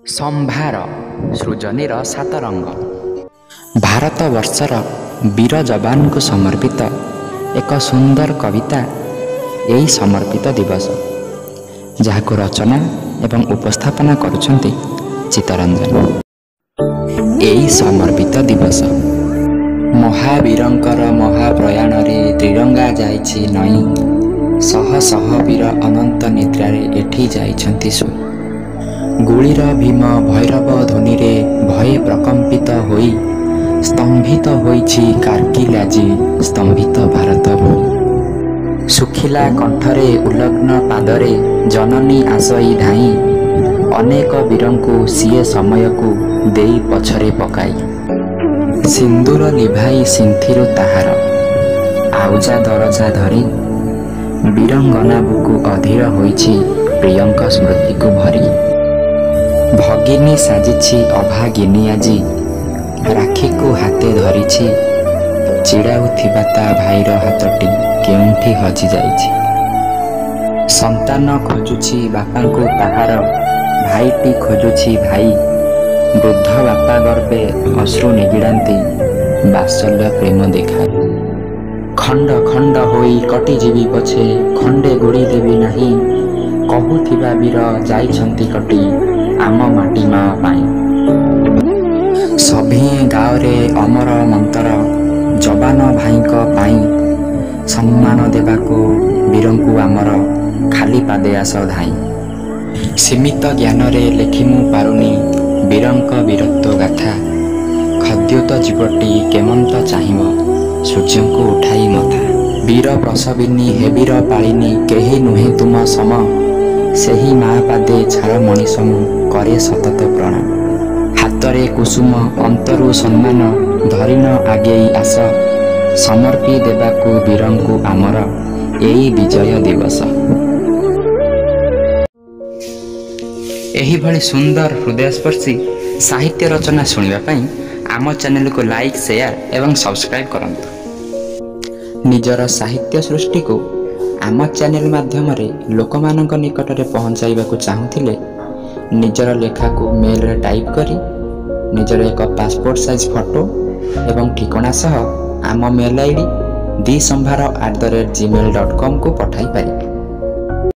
ସମ୍ଭାର ସୃଜନୀର ସାତ ରଙ୍ଗ। ଭାରତ ବର୍ଷର ବୀର ଯବାନଙ୍କୁ ସମର୍ପିତ ଏକ ସୁନ୍ଦର କବିତା ଏହି ସମର୍ପିତ ଦିବସ, ଯାହାକୁ ରଚନା ଏବଂ ଉପସ୍ଥାପନା କରୁଛନ୍ତି ଚିତ୍ତରଞ୍ଜନ। ଏହି ସମର୍ପିତ ଦିବସ ମହାବୀରଙ୍କର ମହାପ୍ରୟାଣରେ ତ୍ରିରଙ୍ଗା ଯାଇଛି ନଇଁ, ଶହ ଶହ ବୀର ଅନନ୍ତ ନିଦ୍ରାରେ ଏଠି ଯାଇଛନ୍ତି ଶୋଇ। ଗୁଳିର ଭୀମ ଭୈରବ ଧ୍ୱନିରେ ଭୟେ ପ୍ରକମ୍ପିତ ହୋଇ ସ୍ତମ୍ଭିତ ହୋଇଛି କାର୍ଗିଲ ଆଜି, ସ୍ତମ୍ଭିତ ଭାରତ ଭୂମି। ଶୁଖିଲା କଣ୍ଠରେ ଉଲଗ୍ନ ପାଦରେ ଜନନୀ ଆସଇ ଧାଇଁ, ଅନେକ ବୀରଙ୍କୁ ସିଏ ସମୟକୁ ଦେଇ ପଛରେ ପକାଇ। ସିନ୍ଦୁର ଲିଭାଇ ସିନ୍ଥିରୁ ତାହାର ଆଉଜା ଦରଜା ଧରି, ବୀରଙ୍ଗନା ବୁକୁ ଅଧୀର ହୋଇଛି ପ୍ରିୟଙ୍କ ସ୍ମୃତିକୁ ଭରି। ଭଗିନୀ ସାଜିଛି ଅଭାଗିନୀ ଆଜି, ରାକ୍ଷୀକୁ ହାତେ ଧରିଛି, ଚିଡ଼ାଉଥିବା ତା ଭାଇର ହାତଟି କେଉଁଠି ହଜିଯାଇଛି। ସନ୍ତାନ ଖୋଜୁଛି ବାପାଙ୍କୁ ତାହାର, ଭାଇଟି ଖୋଜୁଛି ଭାଇ। ବୃଦ୍ଧ ବାପା ଗର୍ବେ ଅଶ୍ରୁ ନିଗିଡ଼ାନ୍ତି, ବାତ୍ସଲ୍ୟ ପ୍ରେମ ଦେଖାଇ। ଖଣ୍ଡ ଖଣ୍ଡ ହୋଇ କଟିଯିବି ପଛେ, ଖଣ୍ଡେ ଗୋଡ଼ି ଦେବି ନାହିଁ, କହୁଥିବା ବୀର ଯାଇଛନ୍ତି କଟି, ଆମ ମାଟି ମା ପାଇଁ। ସଭିଏଁ ଗାଓରେ ଅମର ମନ୍ତର, ଯବାନ ଭାଇଙ୍କ ପାଇଁ। ସମ୍ମାନ ଦେବାକୁ ବୀରଙ୍କୁ ଆମର, ଖାଲି ପାଦେ ଆସ ଧାଇଁ। ସୀମିତ ଜ୍ଞାନରେ ଲେଖି ମୁଁ ପାରୁନି ବୀରଙ୍କ ବୀରତ୍ୱ ଗାଥା, ଖଦ୍ୟୋତ ଜୀବଟି କେମନ୍ତ ଚାହିଁବ ସୂର୍ଯ୍ୟଙ୍କୁ ଉଠାଇ ମଥା। ବୀର ପ୍ରସବିନୀ ହେ ବୀର ପାଳିନୀ, କେହି ନୁହେଁ ତୁମ ସମ, ସେହି ମା ପାଦେ ଛାର ମଣିଷ ମୁଁ କରେ ସତତ ପ୍ରଣାମ। ହାତରେ କୁସୁମ ଅନ୍ତରୁ ସମ୍ମାନ, ଧରିନ ଆଗେଇ ଆସ, ସମର୍ପି ଦେବାକୁ ବୀରଙ୍କୁ ଆମର ଏଇ ବିଜୟ ଦିବସ। ଏହିଭଳି ସୁନ୍ଦର ହୃଦୟସ୍ପର୍ଶୀ ସାହିତ୍ୟ ରଚନା ଶୁଣିବା ପାଇଁ ଆମ ଚ୍ୟାନେଲକୁ ଲାଇକ୍, ସେୟାର ଏବଂ ସବସ୍କ୍ରାଇବ୍ କରନ୍ତୁ। ନିଜର ସାହିତ୍ୟ ସୃଷ୍ଟିକୁ ଆମ ଚ୍ୟାନେଲ ମାଧ୍ୟମରେ ଲୋକମାନଙ୍କ ନିକଟରେ ପହଞ୍ଚାଇବାକୁ ଚାହୁଁଥିଲେ, ନିଜର ଲେଖାକୁ ମେଲରେ ଟାଇପ୍ କରି ନିଜର ଏକ ପାସପୋର୍ଟ ସାଇଜ୍ ଫଟୋ ଏବଂ ଠିକଣା ସହ ଆମ ମେଲ୍ ଆଇଡି disambhara@gmail.com କୁ ପଠାଇ ପାରିବେ।